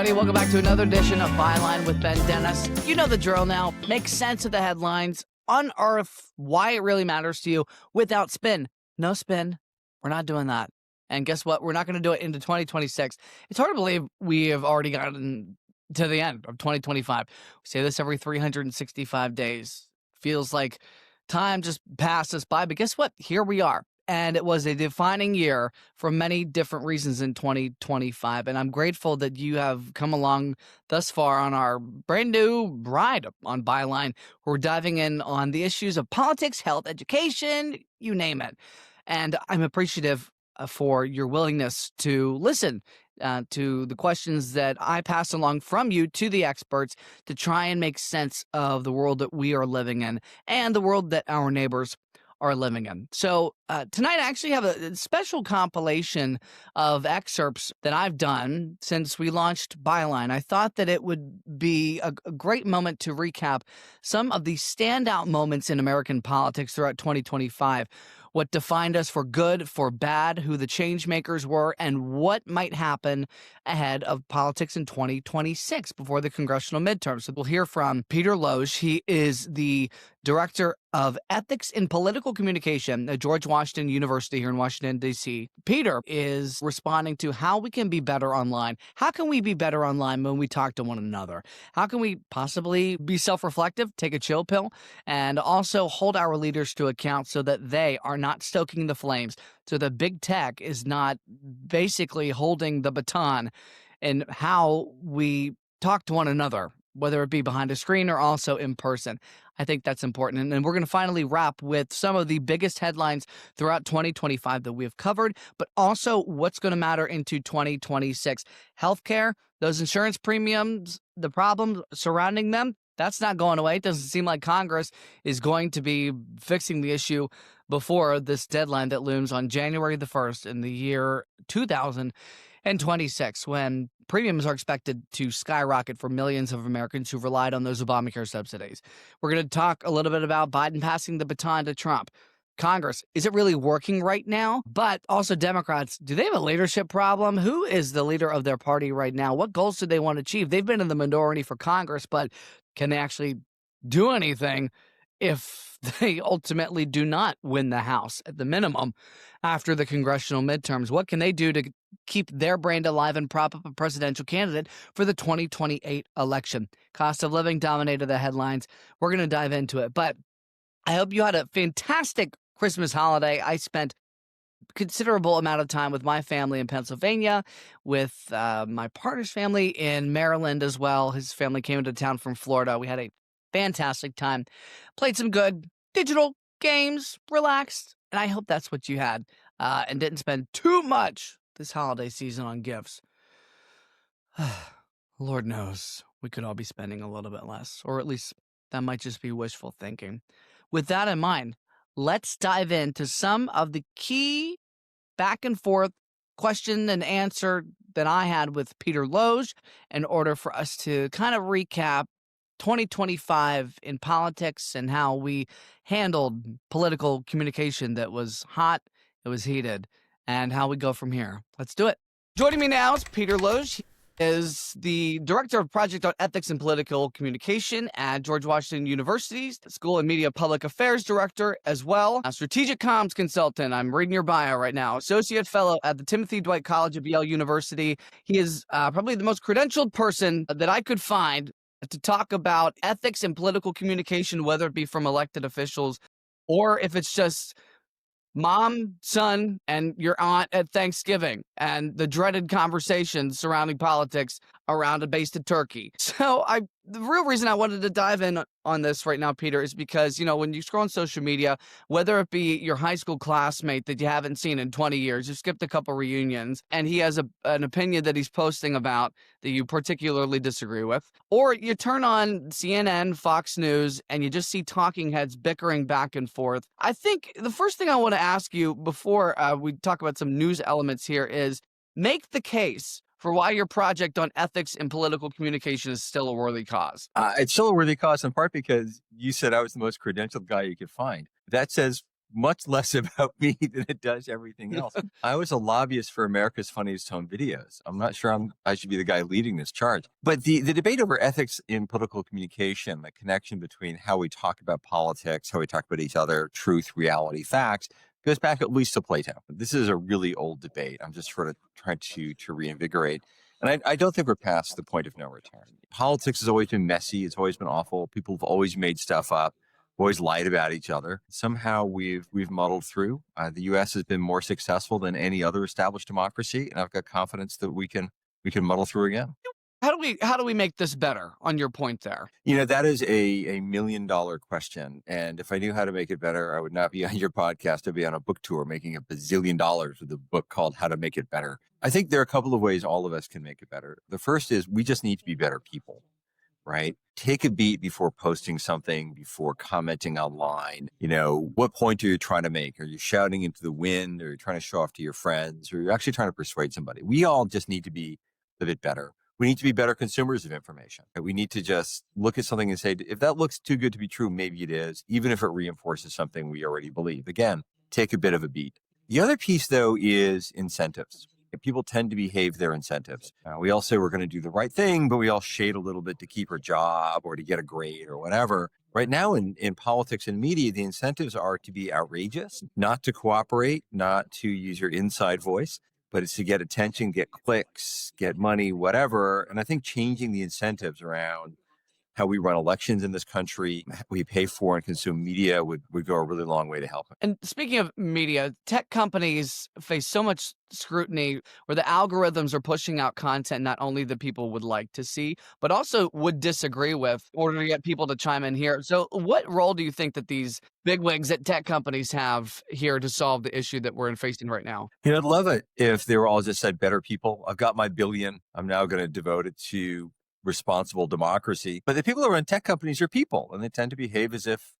everybody. Welcome back to another edition of Byline with Ben Dennis. You know the drill now. Make sense of the headlines. Unearth why it really matters to you without spin. No spin. We're not doing that. And guess what? We're not going to do it into 2026. It's hard to believe we have already gotten to the end of 2025. We say this every 365 days. Feels like time just passed us by. But guess what? Here we are. And it was a defining year for many different reasons in 2025. And I'm grateful that you have come along thus far on our brand new ride on Byline. We're diving in on the issues of politics, health, education, you name it. And I'm appreciative for your willingness to listen to the questions that I pass along from you to the experts to try and make sense of the world that we are living in and the world that our neighbors are living in. So tonight I actually have a special compilation of excerpts that I've done since we launched Byline. I thought that it would be a great moment to recap some of the standout moments in American politics throughout 2025, what defined us for good, for bad, who the change makers were, and what might happen ahead of politics in 2026 before the congressional midterms. So we'll hear from Peter Loge. He is the Director of Ethics in Political Communication at George Washington University here in Washington, D.C. Peter is responding to how we can be better online. How can we be better online when we talk to one another? How can we possibly be self-reflective, take a chill pill, and also hold our leaders to account so that they are not stoking the flames, so that big tech is not basically holding the baton in how we talk to one another, whether it be behind a screen or also in person. I think that's important. And we're going to finally wrap with some of the biggest headlines throughout 2025 that we have covered, but also what's going to matter into 2026. Healthcare, those insurance premiums, the problems surrounding them, that's not going away. It doesn't seem like Congress is going to be fixing the issue before this deadline that looms on January the 1st in the year 2026, when premiums are expected to skyrocket for millions of Americans who've relied on those Obamacare subsidies. We're going to talk a little bit about Biden passing the baton to Trump. Congress, is it really working right now? But also Democrats, do they have a leadership problem? Who is the leader of their party right now? What goals do they want to achieve? They've been in the minority for Congress, but can they actually do anything if they ultimately do not win the House at the minimum after the congressional midterms? What can they do to keep their brand alive and prop up a presidential candidate for the 2028 election? Cost of living dominated the headlines. We're going to dive into it. But I hope you had a fantastic Christmas holiday. I spent considerable amount of time with my family in Pennsylvania, with my partner's family in Maryland as well. His family came into town from Florida. We had a fantastic time. Played some good digital games, relaxed, and I hope that's what you had, and didn't spend too much this holiday season on gifts. Lord knows we could all be spending a little bit less, or at least that might just be wishful thinking. With that in mind, let's dive into some of the key back and forth question and answer that I had with Peter Loge in order for us to kind of recap 2025 in politics and how we handled political communication that was hot, it was heated, and how we go from here. Let's do it. Joining me now is Peter Loge. He is the Director of Project on Ethics and Political Communication at George Washington University's School of Media Public Affairs Director as well. A strategic comms consultant. I'm reading your bio right now. Associate Fellow at the Timothy Dwight College of Yale University. He is probably the most credentialed person that I could find to talk about ethics and political communication, whether it be from elected officials or if it's just mom, son, and your aunt at Thanksgiving and the dreaded conversations surrounding politics around a basted turkey. So the real reason I wanted to dive in on this right now, Peter, is because, you know, when you scroll on social media, whether it be your high school classmate that you haven't seen in 20 years, you skipped a couple reunions, and he has an opinion that he's posting about that you particularly disagree with, or you turn on CNN, Fox News, and you just see talking heads bickering back and forth. I think the first thing I want to ask you before we talk about some news elements here is make the case for why your project on ethics in political communication is still a worthy cause. It's still a worthy cause in part because you said I was the most credentialed guy you could find. That says much less about me than it does everything else. I was a lobbyist for America's Funniest Home Videos. I'm not sure I should be the guy leading this charge. But the debate over ethics in political communication, the connection between how we talk about politics, how we talk about each other, truth, reality, facts, goes back at least to Plato. This is a really old debate. I'm just sort of trying to reinvigorate. And I don't think we're past the point of no return. Politics has always been messy. It's always been awful. People have always made stuff up, always lied about each other. Somehow we've muddled through. The U.S. has been more successful than any other established democracy, and I've got confidence that we can muddle through again. How do we make this better on your point there? That is a $1 million question. And if I knew how to make it better, I would not be on your podcast. I'd be on a book tour making $1 bazillion with a book called How to Make It Better. I think there are a couple of ways all of us can make it better. The first is we just need to be better people, right? Take a beat before posting something, before commenting online. What point are you trying to make? Are you shouting into the wind? Or are you trying to show off to your friends? Or are you actually trying to persuade somebody? We all just need to be a bit better. We need to be better consumers of information. We need to just look at something and say, if that looks too good to be true, maybe it is, even if it reinforces something we already believe. Again, take a bit of a beat. The other piece, though, is incentives. People tend to behave their incentives. We all say we're going to do the right thing, but we all shade a little bit to keep our job or to get a grade or whatever. Right now in politics and media, the incentives are to be outrageous, not to cooperate, not to use your inside voice, but it's to get attention, get clicks, get money, whatever. And I think changing the incentives around how we run elections in this country, we pay for and consume media would go a really long way to help. And speaking of media, tech companies face so much scrutiny where the algorithms are pushing out content not only that people would like to see, but also would disagree with in order to get people to chime in here. So what role do you think that these bigwigs at tech companies have here to solve the issue that we're facing right now? I'd love it if they were all just said better people. I've got my billion. I'm now going to devote it to responsible democracy. But the people who run tech companies are people, and they tend to behave as if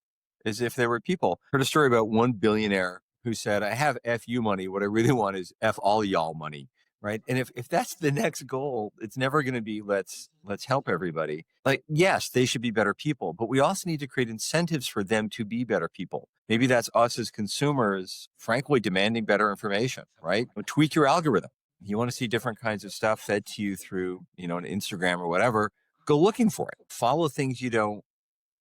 they were people. Heard a story about one billionaire who said, I have FU money. What I really want is F all y'all money. Right. And if that's the next goal, it's never going to be let's help everybody. Like, yes, they should be better people, but we also need to create incentives for them to be better people. Maybe that's us as consumers, frankly, demanding better information, right? Tweak your algorithm. You want to see different kinds of stuff fed to you through, an Instagram or whatever, go looking for it. Follow things you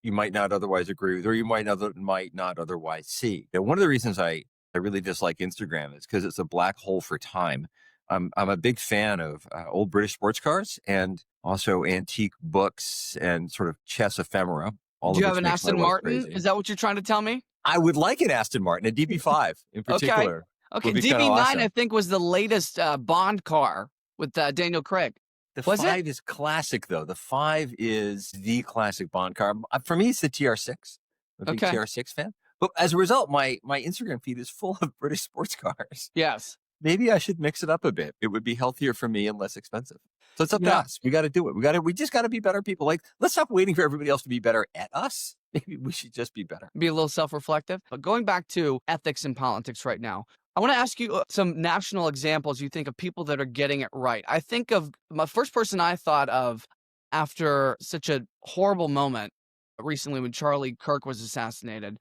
might not otherwise agree with, or you might not otherwise see. One of the reasons I really dislike Instagram is because it's a black hole for time. I'm a big fan of old British sports cars and also antique books and sort of chess ephemera. Do you have an Aston Martin? Is that what you're trying to tell me? I would like an Aston Martin, a DB5 in particular. Okay, DB9 awesome. I think was the latest Bond car with Daniel Craig. The 5 is classic, though. The 5 is the classic Bond car. For me, it's the TR6. I'm a big TR6 fan. But as a result, my Instagram feed is full of British sports cars. Yes. Maybe I should mix it up a bit. It would be healthier for me and less expensive. So it's up to us. We got to do it. We just got to be better people. Like, let's stop waiting for everybody else to be better at us. Maybe we should just be better. Be a little self-reflective. But going back to ethics in politics right now, I want to ask you some national examples you think of people that are getting it right. I think of my first person I thought of after such a horrible moment recently when Charlie Kirk was assassinated.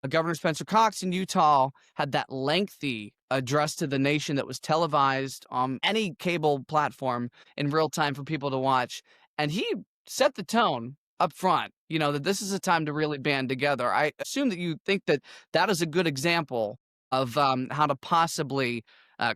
Governor Spencer Cox in Utah had that lengthy address to the nation that was televised on any cable platform in real time for people to watch. And he set the tone up front, that this is a time to really band together. I assume that you think that that is a good example of how to possibly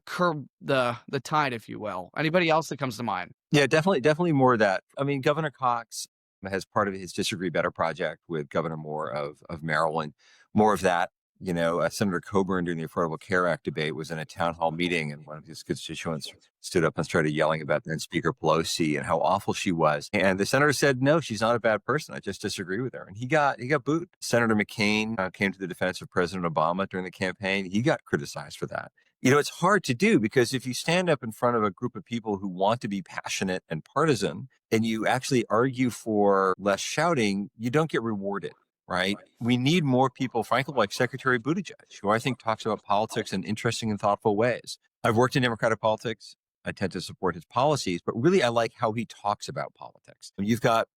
curb the tide, if you will. Anybody else that comes to mind? Yeah, definitely more of that. I mean, Governor Cox has part of his Disagree Better project with Governor Moore of Maryland. More of that. Senator Coburn during the Affordable Care Act debate was in a town hall meeting, and one of his constituents stood up and started yelling about then Speaker Pelosi and how awful she was. And the senator said, no, she's not a bad person. I just disagree with her. And he got booed. Senator McCain came to the defense of President Obama during the campaign. He got criticized for that. It's hard to do because if you stand up in front of a group of people who want to be passionate and partisan and you actually argue for less shouting, you don't get rewarded. Right. We need more people, frankly, like Secretary Buttigieg, who I think talks about politics in interesting and thoughtful ways. I've worked in Democratic politics. I tend to support his policies, but really I like how he talks about politics. You've got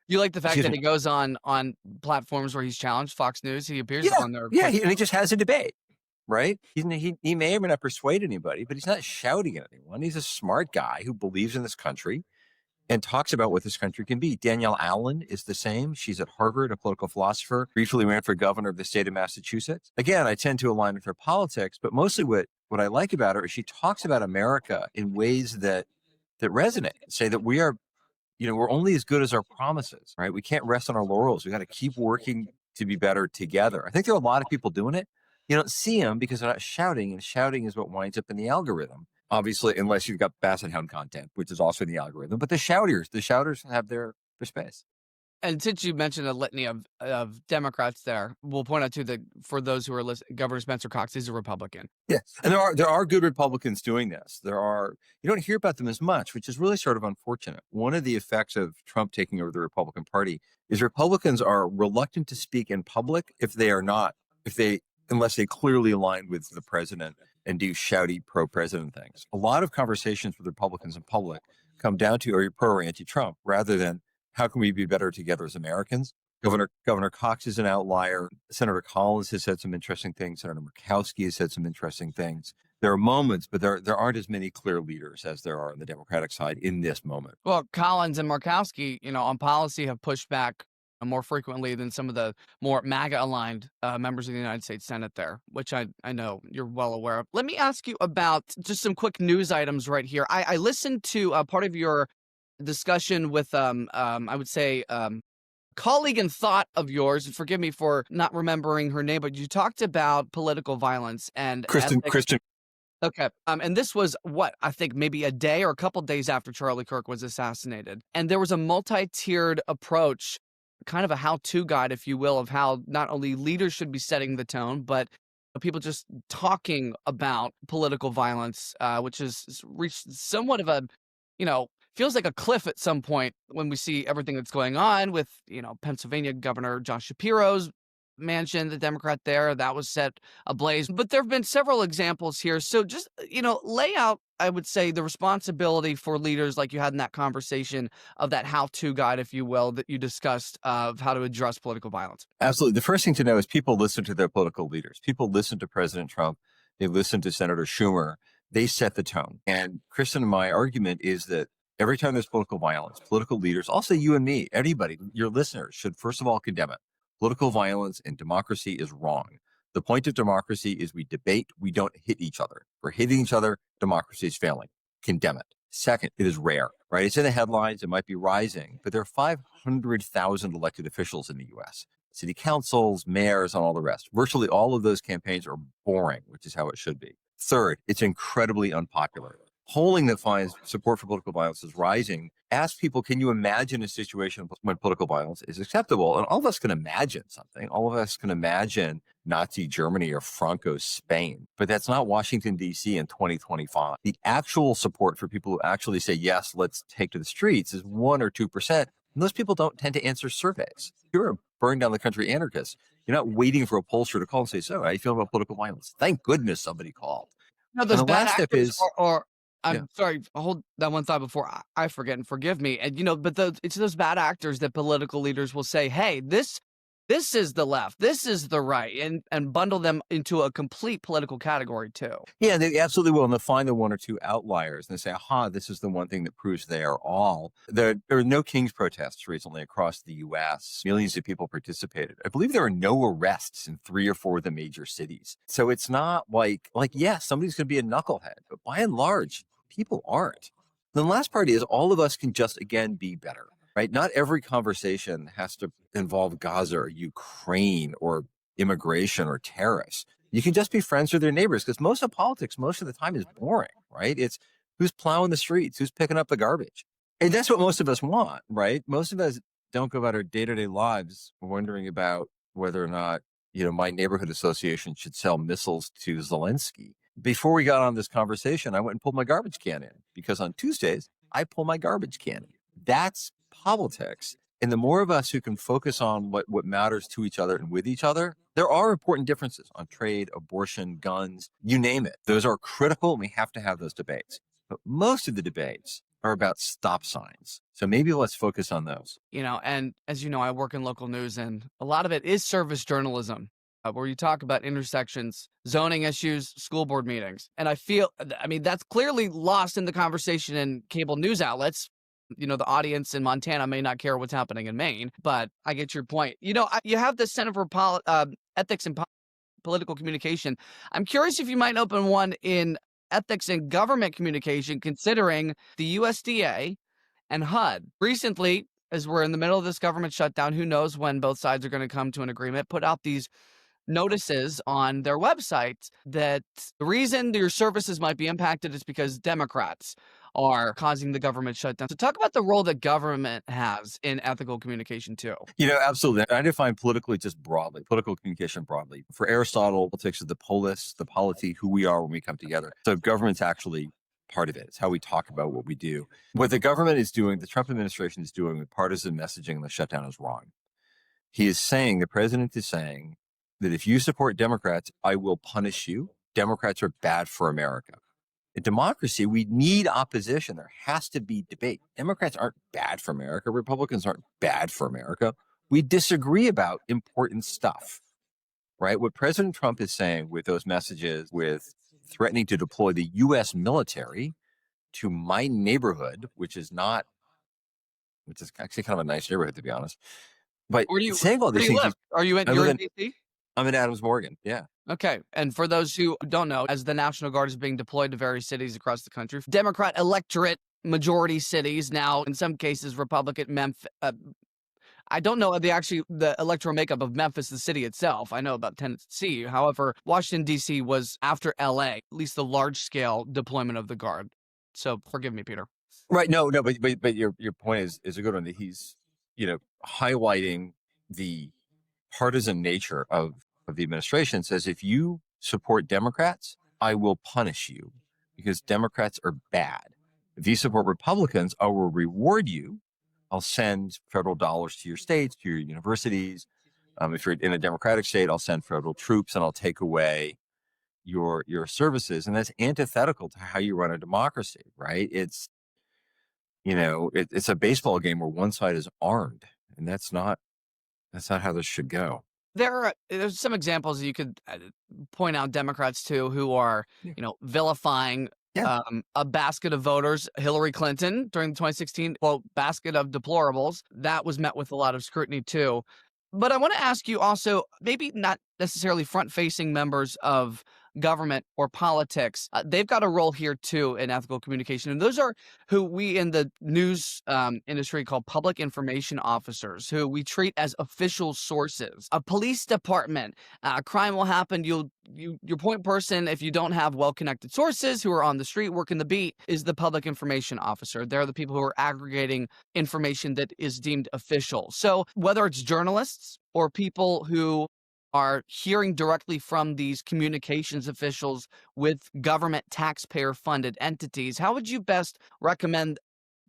You like the fact Excuse that me. he goes on platforms where he's challenged, Fox News, he appears Yeah, on there yeah, quite. and he just has a debate, right? He may or may not persuade anybody, but he's not shouting at anyone. He's a smart guy who believes in this country and talks about what this country can be. Danielle Allen is the same. She's at Harvard, a political philosopher, briefly ran for governor of the state of Massachusetts. Again, I tend to align with her politics, but mostly what I like about her is she talks about America in ways that resonate, say that we are, we're only as good as our promises, right? We can't rest on our laurels. We got to keep working to be better together. I think there are a lot of people doing it. You don't see them because they're not shouting, and shouting is what winds up in the algorithm. Obviously, unless you've got Basset Hound content, which is also in the algorithm. But the shouters have their space. And since you mentioned a litany of Democrats there, we'll point out too that for those who are listening, Governor Spencer Cox is a Republican. Yes, and there are good Republicans doing this. You don't hear about them as much, which is really sort of unfortunate. One of the effects of Trump taking over the Republican Party is Republicans are reluctant to speak in public unless they clearly align with the president and do shouty pro-president things. A lot of conversations with Republicans in public come down to, are you pro or anti-Trump, rather than how can we be better together as Americans? Governor Cox is an outlier. Senator Collins has said some interesting things. Senator Murkowski has said some interesting things. There are moments, but there aren't as many clear leaders as there are on the Democratic side in this moment. Well, Collins and Murkowski, on policy have pushed back more frequently than some of the more MAGA-aligned members of the United States Senate there, which I know you're well aware of. Let me ask you about just some quick news items right here. I listened to part of your discussion with, I would say, colleague and thought of yours, and forgive me for not remembering her name, but you talked about political violence and Kristen. Okay. And this was I think maybe a day or a couple days after Charlie Kirk was assassinated. And there was a multi-tiered approach, kind of a how-to guide, if you will, of how not only leaders should be setting the tone, but people just talking about political violence, which has reached somewhat of a, feels like a cliff at some point when we see everything that's going on with, Pennsylvania Governor John Shapiro's mansion, the Democrat there, that was set ablaze. But there have been several examples here. So just, lay out, I would say, the responsibility for leaders like you had in that conversation of that how-to guide, if you will, that you discussed of how to address political violence. Absolutely. The first thing to know is people listen to their political leaders. People listen to President Trump. They listen to Senator Schumer. They set the tone. And Kristen and my argument is that every time there's political violence, political leaders, also you and me, anybody, your listeners, should first of all condemn it. Political violence in democracy is wrong. The point of democracy is we debate, we don't hit each other. If we're hitting each other, democracy is failing. Condemn it. Second, it is rare, right? It's in the headlines, it might be rising, but there are 500,000 elected officials in the US. City councils, mayors, and all the rest. Virtually all of those campaigns are boring, which is how it should be. Third, it's incredibly unpopular. Polling that finds support for political violence is rising. Ask people, can you imagine a situation when political violence is acceptable? And all of us can imagine something. All of us can imagine Nazi Germany or Franco's Spain, but that's not Washington, D.C. in 2025. The actual support for people who actually say, yes, let's take to the streets is 1 or 2%. And those people don't tend to answer surveys. You're a burn down the country anarchist. You're not waiting for a pollster to call and say, so how do you feel about political violence? Thank goodness somebody called. No, those And the bad last step actors is, I'm sorry, hold that one thought before I forget, and forgive me. And but it's those bad actors that political leaders will say, "Hey, this is the left, this is the right," and bundle them into a complete political category too. yeah, they absolutely will. And they'll find the 1 or 2 outliers and they say, aha, this is the one thing that proves they are all. There were no King's protests recently across the U.S. Millions of people participated. I believe there are no arrests in 3 or 4 of the major cities. So it's not like, yes, somebody's going to be a knucklehead, but by and large, people aren't. The last part is all of us can just, again, be better, right? Not every conversation has to involve Gaza or Ukraine or immigration or terrorists. You can just be friends with your neighbors because most of politics, most of the time, is boring, right? It's who's plowing the streets, who's picking up the garbage. And that's what most of us want, right? Most of us don't go about our day-to-day lives wondering about whether or not, my neighborhood association should sell missiles to Zelensky. Before we got on this conversation, I went and pulled my garbage can in because on Tuesdays, I pull my garbage can in. That's politics. And the more of us who can focus on what matters to each other and with each other, there are important differences on trade, abortion, guns, you name it. Those are critical and we have to have those debates. But most of the debates are about stop signs. So maybe let's focus on those. And as you know, I work in local news, and a lot of it is service journalism, where you talk about intersections, zoning issues, school board meetings. And I mean, that's clearly lost in the conversation in cable news outlets. The audience in Montana may not care what's happening in Maine, but I get your point. You have the Center for Ethics and Political Communication. I'm curious if you might open one in ethics and government communication, considering the USDA and HUD. Recently, as we're in the middle of this government shutdown, who knows when both sides are going to come to an agreement, put out these notices on their websites that the reason your services might be impacted is because Democrats are causing the government shutdown. So talk about the role that government has in ethical communication too. Absolutely. I define political communication broadly. For Aristotle, politics is the polis, the polity, who we are when we come together. So government's actually part of it. It's how we talk about what we do. What the government is doing, the Trump administration is doing with partisan messaging and the shutdown is wrong. The president is saying that if you support Democrats, I will punish you. Democrats are bad for America. In democracy, we need opposition. There has to be debate. Democrats aren't bad for America. Republicans aren't bad for America. We disagree about important stuff, right? What President Trump is saying with those messages, with threatening to deploy the U.S. military to my neighborhood, which is actually kind of a nice neighborhood, to be honest. But saying all these things, are you in D.C.? I'm in Adams Morgan. Yeah. Okay. And for those who don't know, as the National Guard is being deployed to various cities across the country, Democrat electorate majority cities, now in some cases Republican, Memphis. I don't know the electoral makeup of Memphis, the city itself. I know about Tennessee. However, Washington, D.C. was after L.A., at least the large-scale deployment of the Guard. So forgive me, Peter. Right. No, but your point is a good one. He's, highlighting the partisan nature of the administration. Says, if you support Democrats, I will punish you because Democrats are bad. If you support Republicans, I will reward you. I'll send federal dollars to your states, to your universities. If you're in a Democratic state, I'll send federal troops and I'll take away your services. And that's antithetical to how you run a democracy, right? It's a baseball game where one side is armed, and that's not how this should go. There's some examples you could point out Democrats too who are, vilifying a basket of voters, Hillary Clinton during the 2016 quote basket of deplorables. That was met with a lot of scrutiny too. But I want to ask you also, maybe not necessarily front-facing members of government or politics, they've got a role here too in ethical communication. And those are who we in the news industry call public information officers, who we treat as official sources. A police department, a crime will happen. Your point person, if you don't have well-connected sources who are on the street working the beat, is the public information officer. They're the people who are aggregating information that is deemed official. So whether it's journalists or people who are hearing directly from these communications officials with government taxpayer-funded entities, how would you best recommend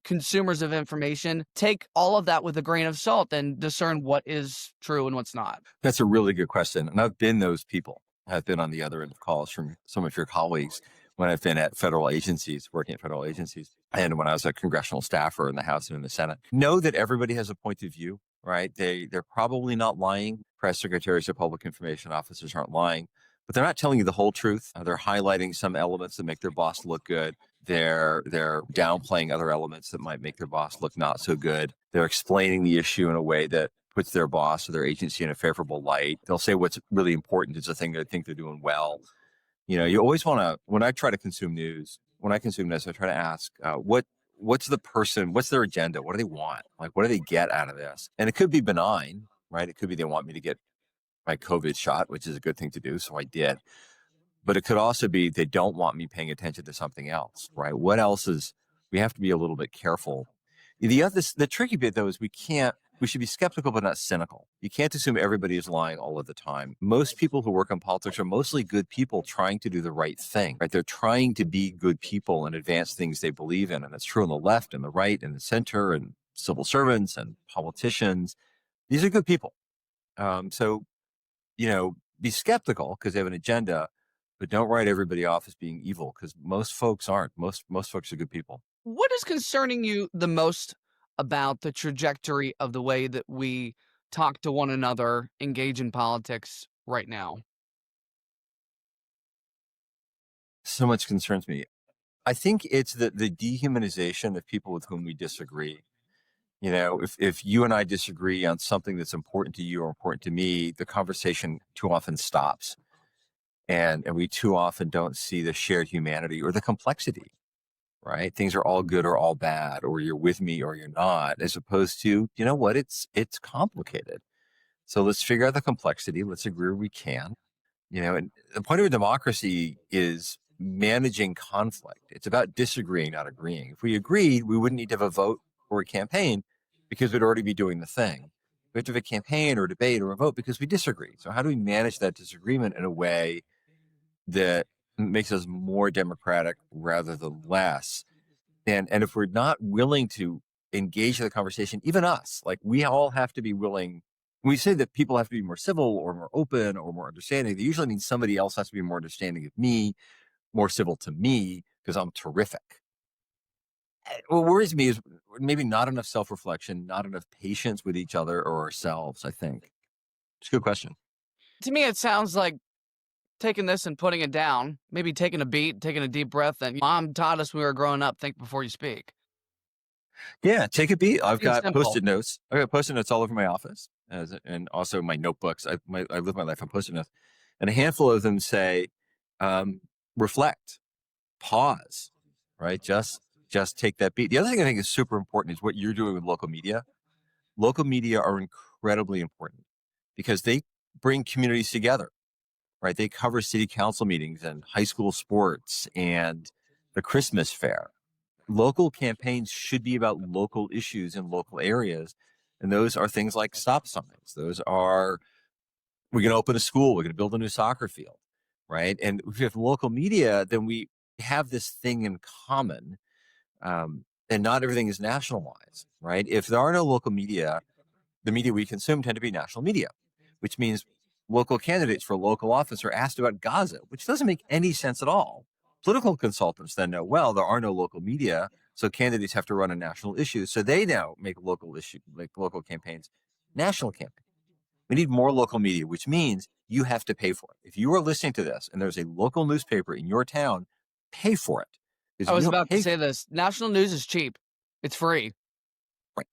consumers of information take all of that with a grain of salt and discern what is true and what's not? That's a really good question. And I've been those people. I've been on the other end of calls from some of your colleagues when I've been at federal agencies, working at federal agencies, and when I was a congressional staffer in the House and in the Senate. Know that everybody has a point of view, right? They're probably not lying. Press secretaries or public information officers aren't lying, but they're not telling you the whole truth. They're highlighting some elements that make their boss look good. They're downplaying other elements that might make their boss look not so good. They're explaining the issue in a way that puts their boss or their agency in a favorable light. They'll say what's really important is the thing they think they're doing well. You always want to, when I consume news, I try to ask, what's their agenda? What do they want? Like, what do they get out of this? And it could be benign, right? It could be they want me to get my COVID shot, which is a good thing to do. So I did. But it could also be they don't want me paying attention to something else, right? What else we have to be a little bit careful. The tricky bit though is we should be skeptical, but not cynical. You can't assume everybody is lying all of the time. Most people who work in politics are mostly good people trying to do the right thing, right? They're trying to be good people and advance things they believe in. And that's true on the left and the right and the center and civil servants and politicians. These are good people. So, be skeptical because they have an agenda, but don't write everybody off as being evil because most folks aren't. Most folks are good people. What is concerning you the most about the trajectory of the way that we talk to one another, engage in politics right now? So much concerns me. I think it's the dehumanization of people with whom we disagree. If you and I disagree on something that's important to you or important to me, the conversation too often stops. And we too often don't see the shared humanity or the complexity, right? Things are all good or all bad, or you're with me or you're not, as opposed to, you know what, it's complicated. So let's figure out the complexity. Let's agree where we can. And the point of a democracy is managing conflict. It's about disagreeing, not agreeing. If we agreed, we wouldn't need to have a vote or a campaign because we'd already be doing the thing. We have to have a campaign or a debate or a vote because we disagree. So how do we manage that disagreement in a way that makes us more democratic rather than less? And if we're not willing to engage in the conversation, even us, like we all have to be willing. When we say that people have to be more civil or more open or more understanding, they usually mean somebody else has to be more understanding of me, more civil to me, because I'm terrific. What worries me is maybe not enough self-reflection, not enough patience with each other or ourselves, I think. It's a good question. To me, it sounds like taking this and putting it down, maybe taking a beat, taking a deep breath. And mom taught us when we were growing up, think before you speak. Yeah, take a beat. I've Being got simple. post-it notes. I've got post-it notes all over my office, and also my notebooks. I live my life on post-it notes, and a handful of them say, um, "Reflect, pause, right? Just take that beat." The other thing I think is super important is what you're doing with local media. Local media are incredibly important because they bring communities together, right? They cover city council meetings and high school sports and the Christmas fair. Local campaigns should be about local issues in local areas. And those are things like stop signs. Those are, we're going to open a school, we're going to build a new soccer field, right? And if you have local media, then we have this thing in common. And not everything is nationalized, right? If there are no local media, the media we consume tend to be national media, which means local candidates for local office are asked about Gaza, which doesn't make any sense at all. Political consultants then know, well, there are no local media, so candidates have to run on national issues. So they now make local campaigns, national campaigns. We need more local media, which means you have to pay for it. If you are listening to this and there's a local newspaper in your town, pay for it. Because I if you was don't about to pay say for this. National news is cheap. It's free. it,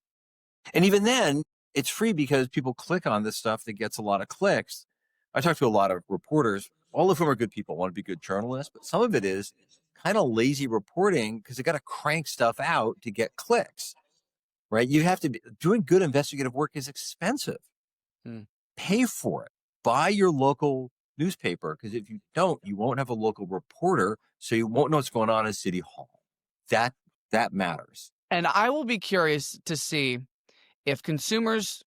and even then, it's free because people click on this stuff that gets a lot of clicks. I talk to a lot of reporters, all of whom are good people, want to be good journalists, but some of it is kind of lazy reporting because they got to crank stuff out to get clicks, right? You have to be doing good investigative work is expensive. Hmm. Pay for it. Buy your local newspaper because if you don't, you won't have a local reporter, so you won't know what's going on in City Hall. That that matters. And I will be curious to see if consumers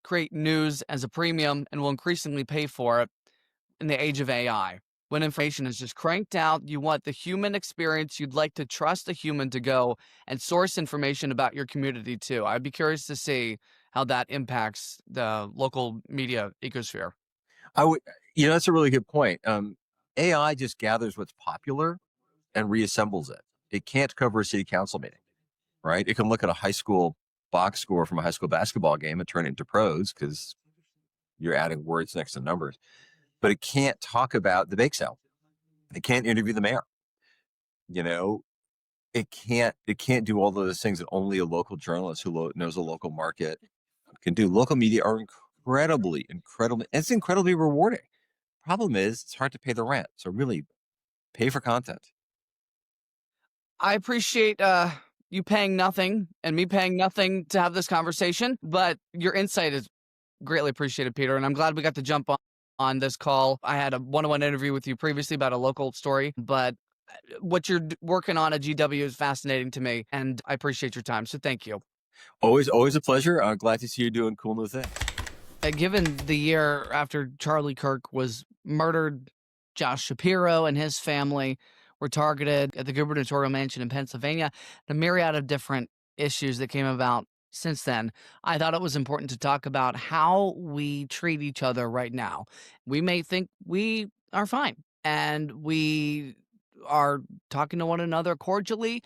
create news as a premium and will increasingly pay for it in the age of AI. When information is just cranked out, you want the human experience. You'd like to trust a human to go and source information about your community too. I'd be curious to see how that impacts the local media ecosphere. I would, that's a really good point. AI just gathers what's popular and reassembles it. It can't cover a city council meeting, right? It can look at a high school box score from a high school basketball game and turn it into prose because you're adding words next to numbers. But it can't talk about the bake sale. It can't interview the mayor. You know, it can't do all those things that only a local journalist who knows a local market can do. Local media are it's incredibly rewarding. Problem is, it's hard to pay the rent. So really, pay for content. I appreciate you paying nothing and me paying nothing to have this conversation, but your insight is greatly appreciated, Peter. And I'm glad we got to jump on this call. I had a one-on-one interview with you previously about a local story, but what you're working on at GW is fascinating to me, and I appreciate your time. So thank you. Always a pleasure. I'm glad to see you doing cool new things. Given the year after Charlie Kirk was murdered, Josh Shapiro and his family were targeted at the gubernatorial mansion in Pennsylvania, and a myriad of different issues that came about since then. I thought it was important to talk about how we treat each other right now. We may think we are fine and we are talking to one another cordially.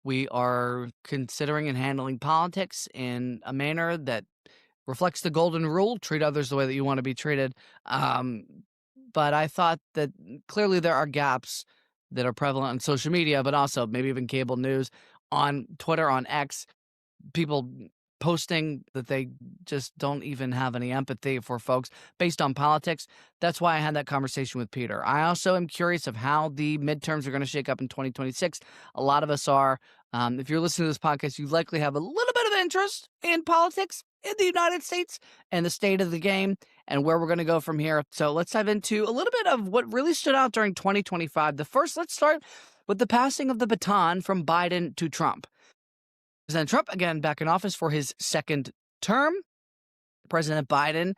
We are considering and handling politics in a manner that reflects the golden rule: treat others the way that you want to be treated. Um, but I thought that clearly there are gaps that are prevalent on social media, but also maybe even cable news, on Twitter, on X, people posting that they just don't even have any empathy for folks based on politics. That's why I had that conversation with Peter. I also am curious of how the midterms are going to shake up in 2026. A lot of us are. If you're listening to this podcast, you likely have a little bit of interest in politics in the United States and the state of the game and where we're going to go from here. So let's dive into a little bit of what really stood out during 2025. Let's start with the passing of the baton from Biden to Trump. President Trump, again, back in office for his second term. President Biden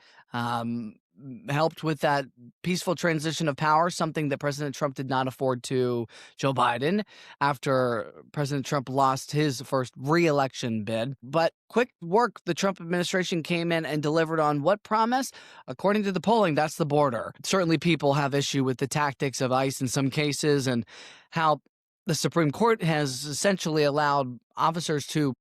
helped with that peaceful transition of power, something that President Trump did not afford to Joe Biden after President Trump lost his first re-election bid. But quick work, the Trump administration came in and delivered on what promise? According to the polling, that's the border. Certainly people have issue with the tactics of ICE in some cases and how the Supreme Court has essentially allowed officers to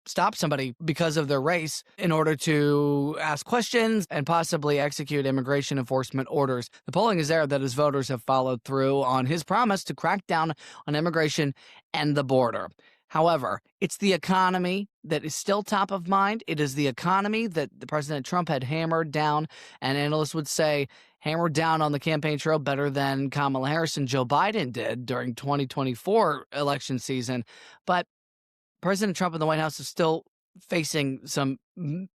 stop somebody because of their race in order to ask questions and possibly execute immigration enforcement orders. The polling is there that his voters have followed through on his promise to crack down on immigration and the border. However, it's the economy that is still top of mind. It is the economy that President Trump had hammered down, and analysts would say hammered down on the campaign trail better than Kamala Harris and Joe Biden did during 2024 election season. But President Trump and the White House is still facing some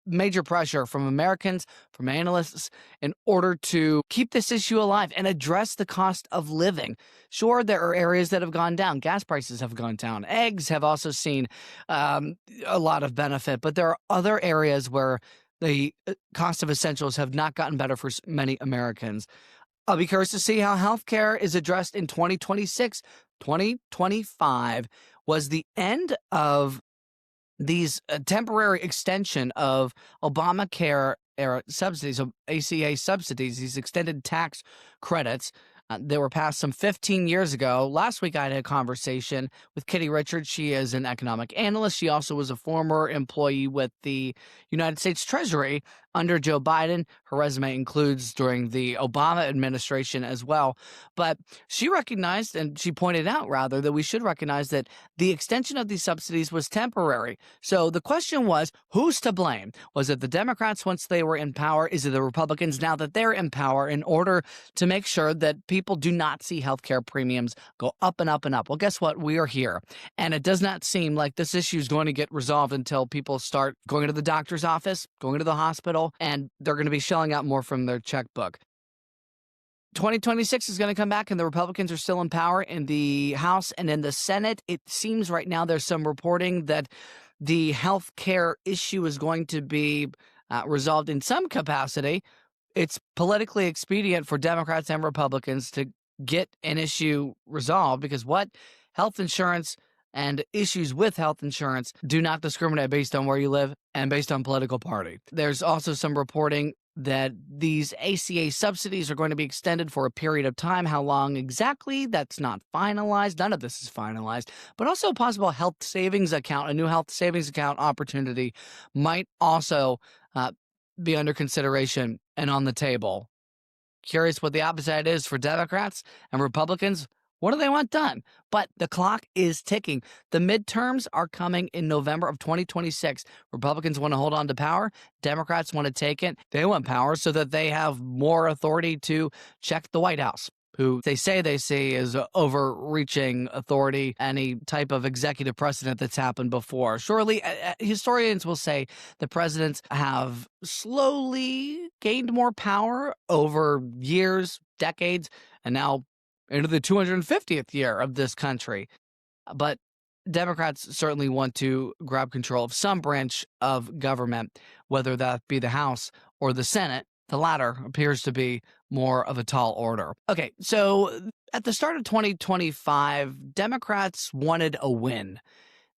major pressure from Americans, from analysts, in order to keep this issue alive and address the cost of living. Sure, there are areas that have gone down. Gas prices have gone down. Eggs have also seen a lot of benefit, but there are other areas where the cost of essentials have not gotten better for many Americans. I'll be curious to see how healthcare is addressed in 2026. 2025 was the end of these temporary extension of Obamacare era subsidies, of ACA subsidies, these extended tax credits. They were passed some 15 years ago. Last week, I had a conversation with Kitty Richards. She is an economic analyst. She also was a former employee with the United States Treasury under Joe Biden. Her resume includes during the Obama administration as well. But she recognized, and she pointed out, rather, that we should recognize that the extension of these subsidies was temporary. So the question was, who's to blame? Was it the Democrats once they were in power? Is it the Republicans now that they're in power, in order to make sure that people do not see healthcare premiums go up and up and up? Well, guess what? We are here. And it does not seem like this issue is going to get resolved until people start going to the doctor's office, going to the hospital, and they're going to be shelling out more from their checkbook. 2026 is going to come back, and the Republicans are still in power in the House and in the Senate. It seems right now there's some reporting that the health care issue is going to be resolved in some capacity. It's politically expedient for Democrats and Republicans to get an issue resolved because health insurance and issues with health insurance do not discriminate based on where you live and based on political party. There's also some reporting that these ACA subsidies are going to be extended for a period of time. How long exactly? That's not finalized. None of this is finalized. But also a possible health savings account, a new health savings account opportunity might also be under consideration and on the table. Curious what the opposite is for Democrats and Republicans. What do they want done? But the clock is ticking. The midterms are coming in November of 2026. Republicans want to hold on to power. Democrats want to take it. They want power so that they have more authority to check the White House, who they see as overreaching authority, any type of executive precedent that's happened before. Surely, historians will say the presidents have slowly gained more power over years, decades, and now into the 250th year of this country. But Democrats certainly want to grab control of some branch of government, whether that be the House or the Senate. The latter appears to be more of a tall order. Okay, so at the start of 2025, Democrats wanted a win.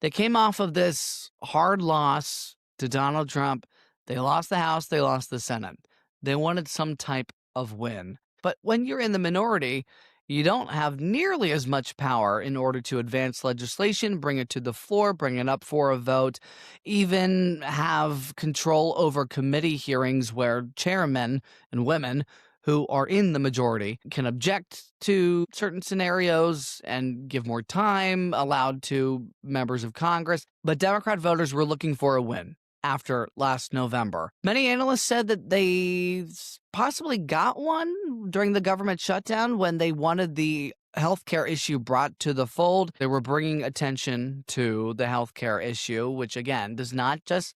They came off of this hard loss to Donald Trump. They lost the House, they lost the Senate. They wanted some type of win. But when you're in the minority, you don't have nearly as much power in order to advance legislation, bring it to the floor, bring it up for a vote, even have control over committee hearings where chairmen and women who are in the majority can object to certain scenarios and give more time allowed to members of Congress. But Democrat voters were looking for a win after last November. Many analysts said that they possibly got one during the government shutdown when they wanted the healthcare issue brought to the fold. They were bringing attention to the healthcare issue, which again does not just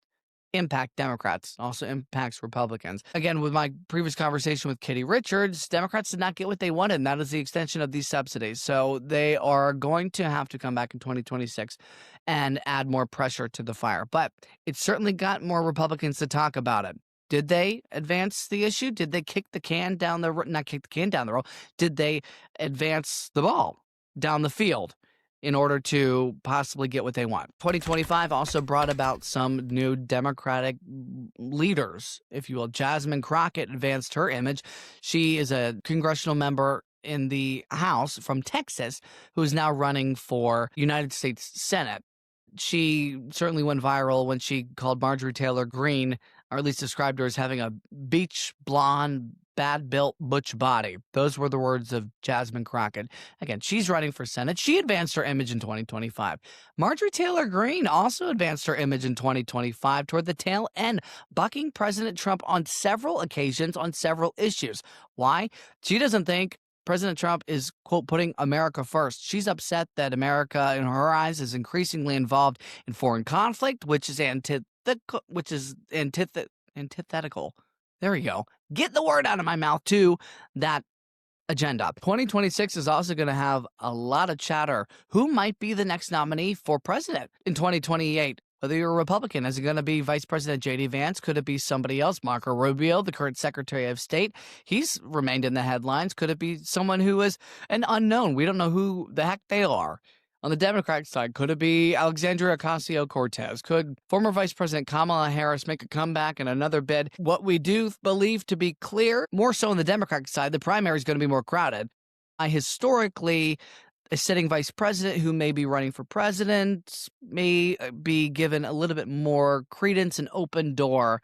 impact Democrats, also impacts Republicans. Again, with my previous conversation with Katie Richards, Democrats did not get what they wanted, and that is the extension of these subsidies. So they are going to have to come back in 2026 and add more pressure to the fire. But it certainly got more Republicans to talk about it. Did they advance the issue? Did they kick the can down the road? Not kick the can down the road. Did they advance the ball down the field in order to possibly get what they want? 2025 also brought about some new Democratic leaders, if you will. Jasmine Crockett advanced her image. She is a congressional member in the House from Texas who is now running for United States Senate. She certainly went viral when she called Marjorie Taylor Greene, or at least described her as having a beach blonde, bad-built butch body. Those were the words of Jasmine Crockett. Again, she's running for Senate. She advanced her image in 2025. Marjorie Taylor Greene also advanced her image in 2025 toward the tail end, bucking President Trump on several occasions on several issues. Why? She doesn't think President Trump is, quote, putting America first. She's upset that America, in her eyes, is increasingly involved in foreign conflict, which is antithetical. There we go. Get the word out of my mouth to that agenda. 2026 is also going to have a lot of chatter. Who might be the next nominee for president in 2028? Whether you're a Republican, is it going to be Vice President J.D. Vance? Could it be somebody else? Marco Rubio, the current Secretary of State. He's remained in the headlines. Could it be someone who is an unknown? We don't know who the heck they are. On the Democratic side, could it be Alexandria Ocasio-Cortez? Could former Vice President Kamala Harris make a comeback in another bid? What we do believe to be clear, more so on the Democratic side, the primary is going to be more crowded. Historically, a sitting vice president who may be running for president may be given a little bit more credence and open door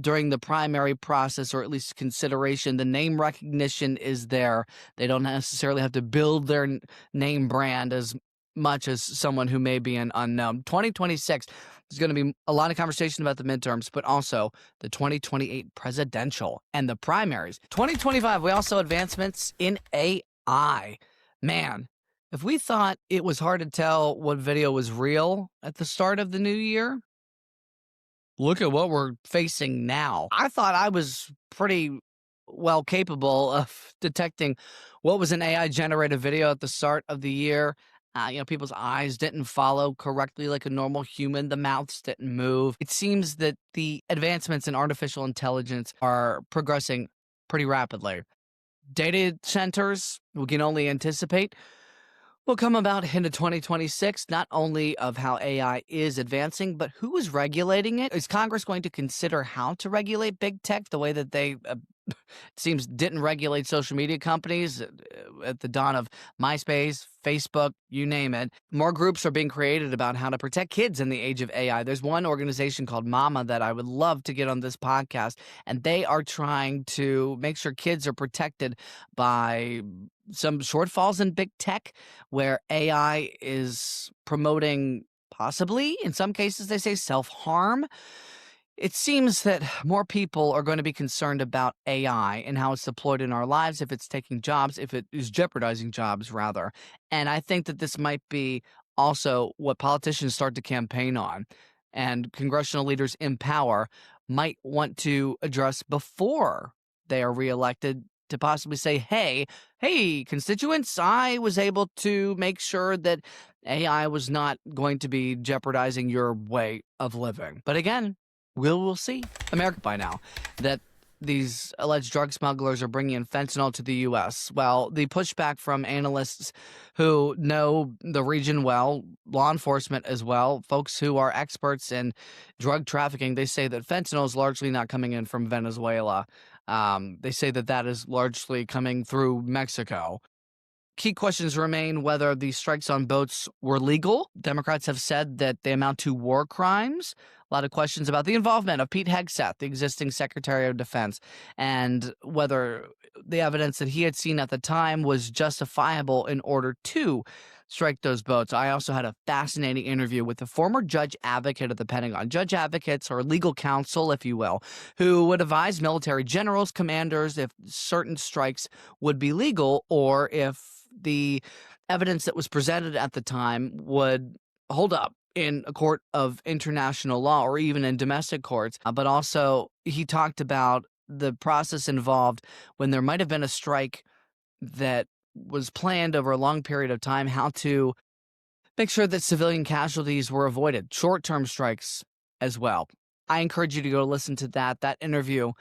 during the primary process, or at least consideration. The name recognition is there. They don't necessarily have to build their name brand as much as someone who may be an unknown. 2026 is going to be a lot of conversation about the midterms, but also the 2028 presidential and the primaries. 2025, we also advancements in AI. Man, if we thought it was hard to tell what video was real at the start of the new year, look at what we're facing now. I thought I was pretty well capable of detecting what was an AI-generated video at the start of the year. People's eyes didn't follow correctly like a normal human. The mouths didn't move. It seems that the advancements in artificial intelligence are progressing pretty rapidly. Data centers, we can only anticipate, will come about into 2026, not only of how AI is advancing, but who is regulating it. Is Congress going to consider how to regulate big tech the way that they, it seems, didn't regulate social media companies at the dawn of MySpace, Facebook, you name it? More groups are being created about how to protect kids in the age of AI. There's one organization called Mama that I would love to get on this podcast, and they are trying to make sure kids are protected by some shortfalls in big tech where AI is promoting, possibly, in some cases, they say self-harm. It seems that more people are going to be concerned about AI and how it's deployed in our lives, if it's taking jobs, if it is jeopardizing jobs, rather. And I think that this might be also what politicians start to campaign on, and congressional leaders in power might want to address before they are reelected, to possibly say, hey, constituents, I was able to make sure that AI was not going to be jeopardizing your way of living. But again, we'll see. America by now that these alleged drug smugglers are bringing in fentanyl to the U.S. Well, the pushback from analysts who know the region well, law enforcement as well, folks who are experts in drug trafficking, they say that fentanyl is largely not coming in from Venezuela. They say that is largely coming through Mexico. Key questions remain whether the strikes on boats were legal. Democrats have said that they amount to war crimes. A lot of questions about the involvement of Pete Hegseth, the existing Secretary of Defense, and whether the evidence that he had seen at the time was justifiable in order to strike those boats. I also had a fascinating interview with the former judge advocate of the Pentagon. Judge advocates, or legal counsel, if you will, who would advise military generals, commanders, if certain strikes would be legal or if the evidence that was presented at the time would hold up in a court of international law or even in domestic courts. But also, he talked about the process involved when there might have been a strike that was planned over a long period of time, how to make sure that civilian casualties were avoided, short-term strikes as well. I encourage you to go listen to that. That interview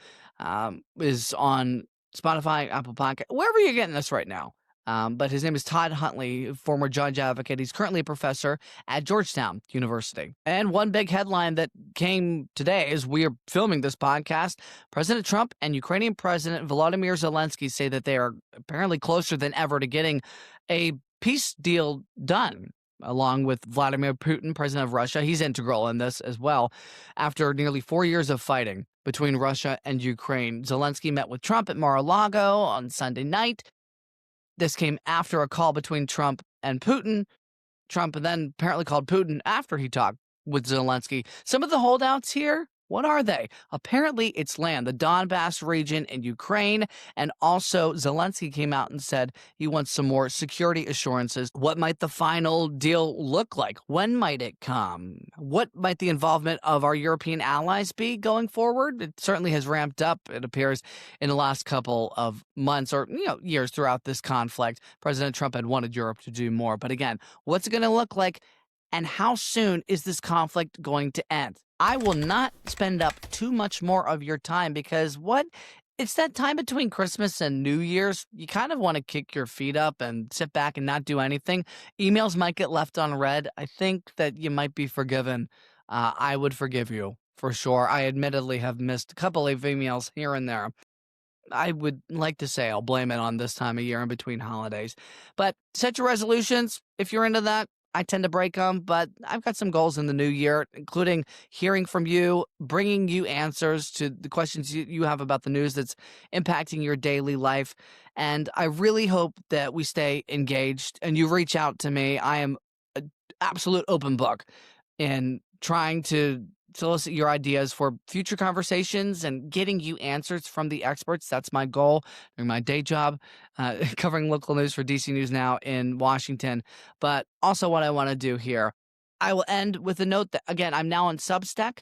is on Spotify, Apple Podcast, wherever you're getting this right now. But his name is Todd Huntley, former judge advocate. He's currently a professor at Georgetown University. And one big headline that came today as we are filming this podcast, President Trump and Ukrainian President Volodymyr Zelensky say that they are apparently closer than ever to getting a peace deal done, along with Vladimir Putin, president of Russia. He's integral in this as well. After nearly 4 years of fighting between Russia and Ukraine, Zelensky met with Trump at Mar-a-Lago on Sunday night. This came after a call between Trump and Putin. Trump then apparently called Putin after he talked with Zelensky. Some of the holdouts here, what are they? Apparently, it's land, the Donbass region in Ukraine. And also, Zelensky came out and said he wants some more security assurances. What might the final deal look like? When might it come? What might the involvement of our European allies be going forward? It certainly has ramped up, it appears, in the last couple of months or years throughout this conflict. President Trump had wanted Europe to do more. But again, what's it going to look like? And how soon is this conflict going to end? I will not spend up too much more of your time because it's that time between Christmas and New Year's. You kind of want to kick your feet up and sit back and not do anything. Emails might get left unread. I think that you might be forgiven. I would forgive you for sure. I admittedly have missed a couple of emails here and there. I would like to say I'll blame it on this time of year in between holidays. But set your resolutions if you're into that. I tend to break them, but I've got some goals in the new year, including hearing from you, bringing you answers to the questions you have about the news that's impacting your daily life. And I really hope that we stay engaged and you reach out to me. I am an absolute open book in trying to solicit your ideas for future conversations and getting you answers from the experts. That's my goal during my day job, covering local news for DC News Now in Washington. But also what I want to do here, I will end with a note that, again, I'm now on Substack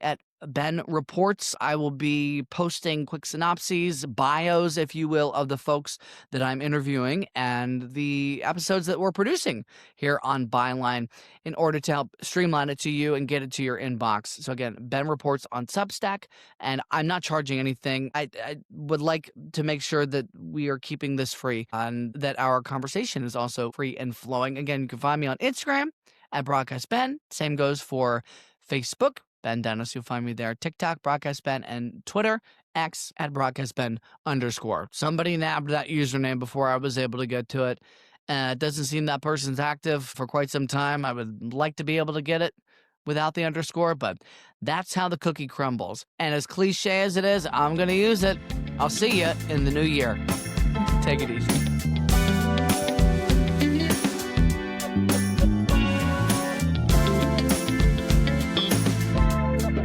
at Ben Reports. I will be posting quick synopses, bios, if you will, of the folks that I'm interviewing and the episodes that we're producing here on Byline in order to help streamline it to you and get it to your inbox. So again, Ben Reports on Substack, and I'm not charging anything. I would like to make sure that we are keeping this free and that our conversation is also free and flowing. Again, you can find me on Instagram at Broadcast Ben. Same goes for Facebook, Ben Dennis. You'll find me there. TikTok, Broadcast Ben, and Twitter, X at Broadcast Ben _. Somebody nabbed that username before I was able to get to it. It doesn't seem that person's active for quite some time. I would like to be able to get it without the underscore, but that's how the cookie crumbles. And as cliche as it is, I'm going to use it. I'll see you in the new year. Take it easy.